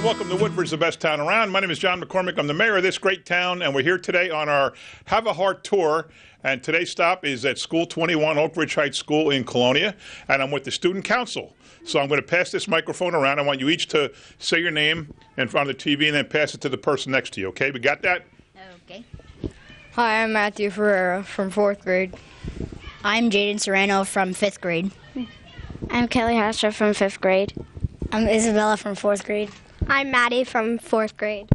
Welcome to Woodbridge, the best town around. My name is John McCormick. I'm the mayor of this great town, and we're here today on our Have a Heart tour. And today's stop is at School 21, Oak Ridge Heights School in Colonia, and I'm with the Student Council. So I'm going to pass this microphone around. I want you each to say your name in front of the TV and then pass it to the person next to you, okay? We got that? Okay. Hi, I'm Matthew Ferreira from 4th grade. I'm Jaden Serrano from 5th grade. I'm Kelly Hastra from 5th grade. I'm Isabella from 4th grade. I'm Maddie from 4th grade.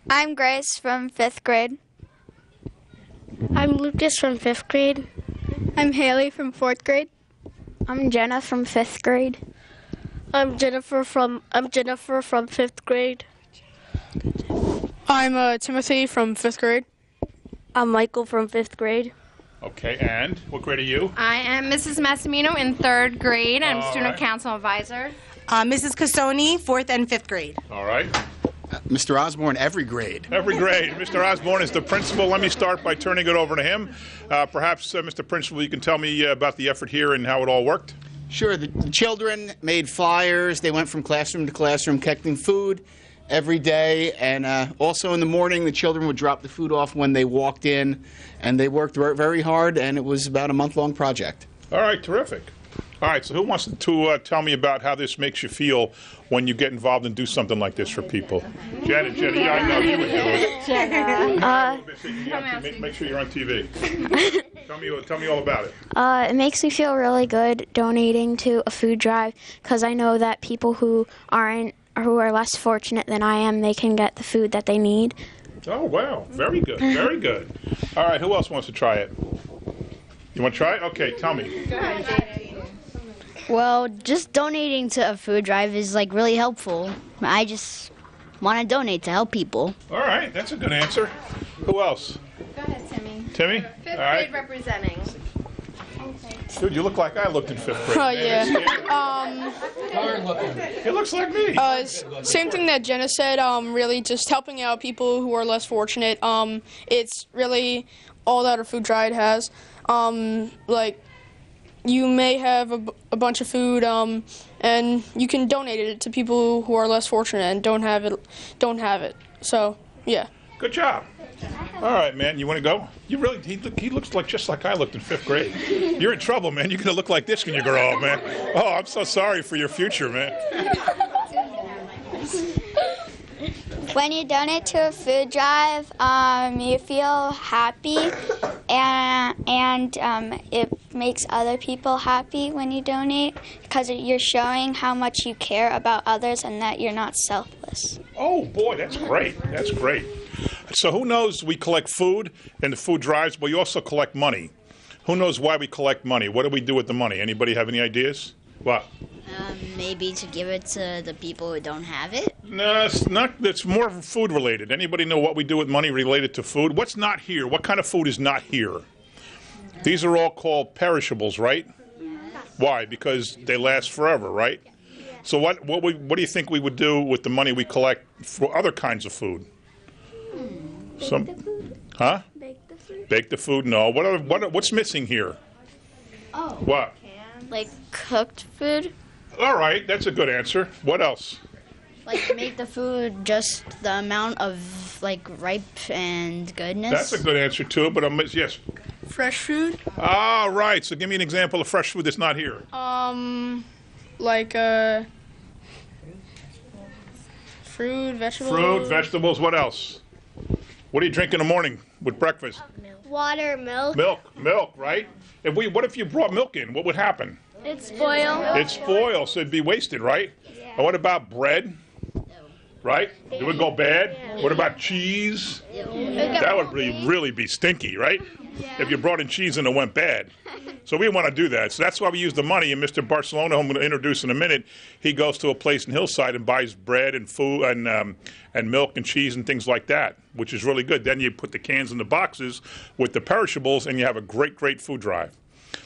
I'm Grace from 5th grade. I'm Lucas from 5th grade. I'm Haley from 4th grade. I'm Jenna from 5th grade. I'm Jennifer from 5th grade. I'm Timothy from 5th grade. I'm Michael from 5th grade. Okay, and what grade are you? I am Mrs. Massimino in 3rd grade. I'm Student Council Advisor. Mrs. Cassoni, 4th and 5th grade. All right. Mr. Osborne, every grade. Every grade. Mr. Osborne is the principal. Let me start by turning it over to him. Perhaps, Mr. Principal, you can tell me about the effort here and how it all worked? Sure. The children made flyers. They went from classroom to classroom collecting food every day. And also in the morning, the children would drop the food off when they walked in. And they worked very hard, and it was about a month-long project. All right. Terrific. All right, so who wants to tell me about how this makes you feel when you get involved and do something like this for people? Jenna, yeah, I know you would do it. Make sure you're on TV. Tell me all about it. It makes me feel really good donating to a food drive because I know that people who are less fortunate than I am, they can get the food that they need. Oh, wow. Very good. Very good. All right, who else wants to try it? You want to try it? Okay, tell me. Go ahead. Well, just donating to a food drive is really helpful. I just want to donate to help people. All right, that's a good answer. Who else? Go ahead, Timmy. Timmy? 5th grade representing. Dude, you look like I looked in 5th grade. Oh, yeah. He looks like me. Same thing that Jenna said, really just helping out people who are less fortunate. It's really all that a food drive has. You may have a bunch of food, and you can donate it to people who are less fortunate and don't have it. So, yeah. Good job. All right, man. You want to go? You really? He looks just like I looked in 5th grade. You're in trouble, man. You're gonna look like this when you grow up, man. Oh, I'm so sorry for your future, man. When you donate to a food drive, you feel happy, and it makes other people happy when you donate because you're showing how much you care about others and that you're not selfless. Oh, boy, that's great. That's great. So who knows we collect food in the food drives, but we also collect money. Who knows why we collect money? What do we do with the money? Anybody have any ideas? What? Maybe to give it to the people who don't have it? No, it's not. It's more food related. Anybody know what we do with money related to food? What's not here? What kind of food is not here? These are all called perishables, right? Why? Because they last forever, right? So what do you think we would do with the money we collect for other kinds of food? Bake the food. Huh? Bake the food. Bake the food? No. What's missing here? Oh. What? Like cooked food. All right, that's a good answer. What else? Make the food just the amount of ripe and goodness. That's a good answer too, but yes. Fresh food? Ah, right. So give me an example of fresh food that's not here. Fruit, vegetables. Fruit, vegetables. What else? What do you drink in the morning with breakfast? Water, milk. Milk, right? What if you brought milk in? What would happen? It'd spoil. It'd spoil, so it'd be wasted, right? Yeah. And what about bread? Right? It would go bad. Yeah. What about cheese? That would really be stinky, right? Yeah. If you brought in cheese and it went bad. So we want to do that. So that's why we use the money. And Mr. Barcelona, who I'm going to introduce in a minute, he goes to a place in Hillside and buys bread and food and milk and cheese and things like that, which is really good. Then you put the cans in the boxes with the perishables, and you have a great food drive.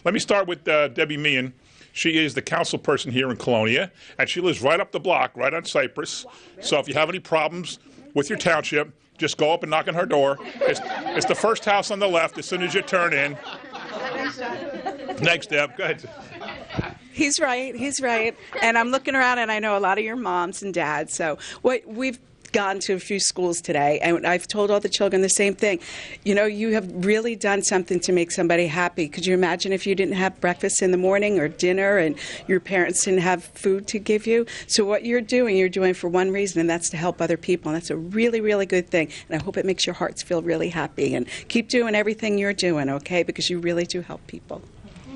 Let me start with Debbie Meehan. She is the council person here in Colonia, and she lives right up the block, right on Cypress. So if you have any problems with your township, just go up and knock on her door. It's the first house on the left as soon as you turn in. Next step. Go ahead. He's right. And I'm looking around, and I know a lot of your moms and dads. So we've gone to a few schools today, and I've told all the children the same thing. You know, you have really done something to make somebody happy. Could you imagine if you didn't have breakfast in the morning or dinner and your parents didn't have food to give you? So what you're doing for one reason, and that's to help other people. And that's a really, really good thing. And I hope it makes your hearts feel really happy. And keep doing everything you're doing, okay? Because you really do help people.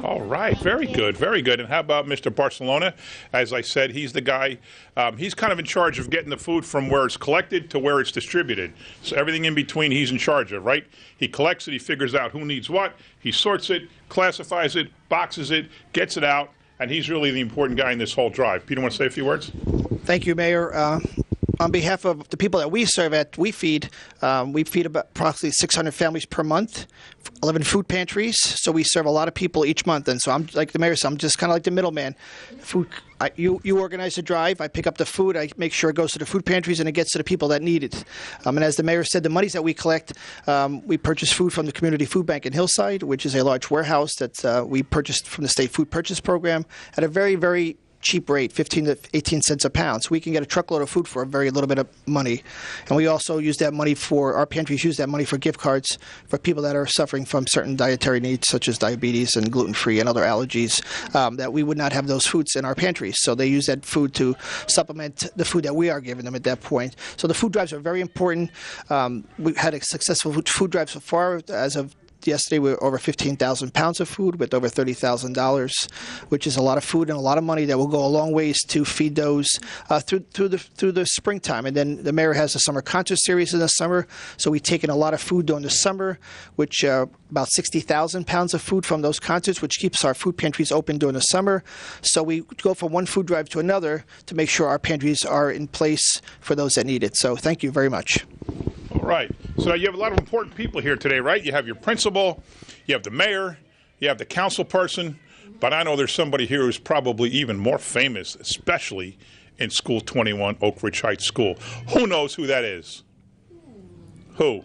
All right, very good, very good. And how about Mr. Barcelona? As I said, he's the guy, he's kind of in charge of getting the food from where it's collected to where it's distributed. So everything in between he's in charge of, right? He collects it, he figures out who needs what, he sorts it, classifies it, boxes it, gets it out, and he's really the important guy in this whole drive. Peter, want to say a few words? Thank you, Mayor. On behalf of the people that we serve at We Feed about approximately 600 families per month, 11 food pantries. So we serve a lot of people each month. And so I'm like the mayor said, I'm just kind of like the middleman. You organize the drive. I pick up the food. I make sure it goes to the food pantries and it gets to the people that need it. And as the mayor said, the monies that we collect, we purchase food from the Community Food Bank in Hillside, which is a large warehouse that we purchased from the State Food Purchase Program at a very, very cheap rate, 15 to 18 cents a pound. So we can get a truckload of food for a very little bit of money. And we also use that money our pantries use that money for gift cards for people that are suffering from certain dietary needs, such as diabetes and gluten-free and other allergies, that we would not have those foods in our pantries. So they use that food to supplement the food that we are giving them at that point. So the food drives are very important. We've had a successful food drive so far. As of yesterday, we were over 15,000 pounds of food with over $30,000, which is a lot of food and a lot of money that will go a long ways to feed those through the springtime. And then the mayor has a summer concert series in the summer, so we've taken a lot of food during the summer, which about 60,000 pounds of food from those concerts, which keeps our food pantries open during the summer. So we go from one food drive to another to make sure our pantries are in place for those that need it. So thank you very much. All right. So you have a lot of important people here today, right? You have your principal, you have the mayor, you have the council person, but I know there's somebody here who's probably even more famous, especially in School 21, Oak Ridge Heights School. Who knows who that is? Who?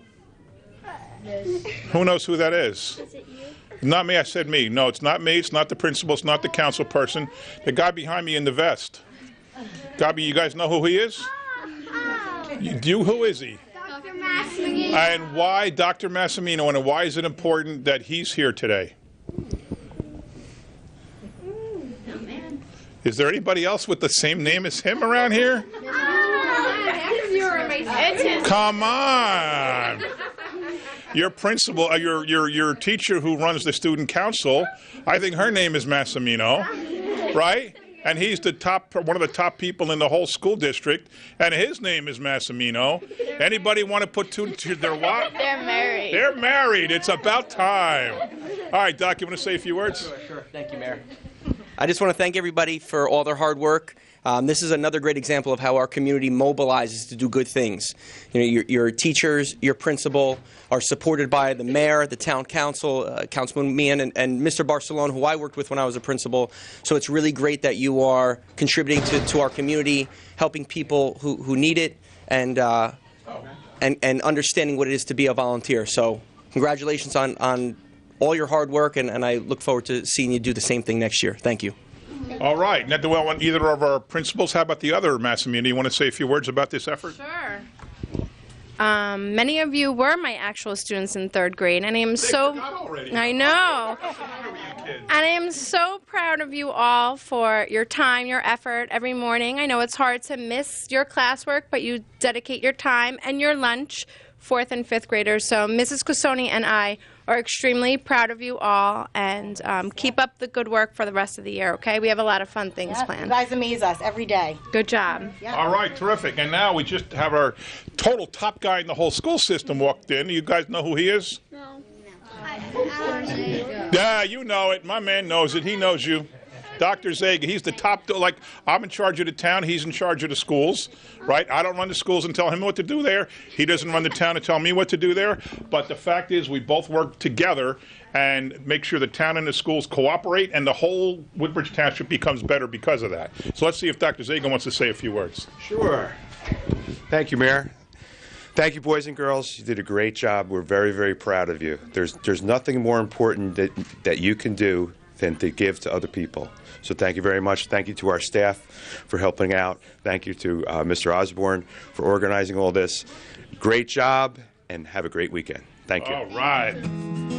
Who knows who that is? Is it you? Not me. I said me. No, it's not me. It's not the principal. It's not the council person. The guy behind me in the vest. You guys know who he is? Who is he? And why Dr. Massimino, and why is it important that he's here today? Is there anybody else with the same name as him around here? Come on. Your principal, your teacher who runs the student council, I think her name is Massimino, right? And he's one of the top people in the whole school district, and his name is Massimino. Anybody want to put two to their what? They're married. They're married. It's about time. All right, Doc, you want to say a few words? Sure. Thank you, Mayor. I just want to thank everybody for all their hard work. This is another great example of how our community mobilizes to do good things. You know, your teachers, your principal are supported by the mayor, the town council, Councilman Meehan, and Mr. Barcelona, who I worked with when I was a principal. So it's really great that you are contributing to our community, helping people who need it, and understanding what it is to be a volunteer. So congratulations on all your hard work, and I look forward to seeing you do the same thing next year. Thank you. All right. Now, do I want either of our principals? How about the other Massimino? You want to say a few words about this effort? Sure. Many of you were my actual students in third grade, and I am I know. And I am so proud of you all for your time, your effort every morning. I know it's hard to miss your classwork, but you dedicate your time and your lunch, 4th and 5th graders. So Mrs. Cusoni and I are extremely proud of you all, and keep up the good work for the rest of the year, okay? We have a lot of fun things planned. You guys amaze us every day. Good job. Yeah. All right, terrific. And now we just have our total top guy in the whole school system walked in. You guys know who he is? No. Yeah, you know it. My man knows it. He knows you. Dr. Zaga, he's the top, like, I'm in charge of the town, he's in charge of the schools, right? I don't run the schools and tell him what to do there. He doesn't run the town and tell me what to do there. But the fact is, we both work together and make sure the town and the schools cooperate, and the whole Woodbridge Township becomes better because of that. So let's see if Dr. Zaga wants to say a few words. Sure. Thank you, Mayor. Thank you, boys and girls. You did a great job. We're very, very proud of you. There's nothing more important that you can do than to give to other people. So thank you very much. Thank you to our staff for helping out. Thank you to Mr. Osborne for organizing all this. Great job, and have a great weekend. Thank you. All right.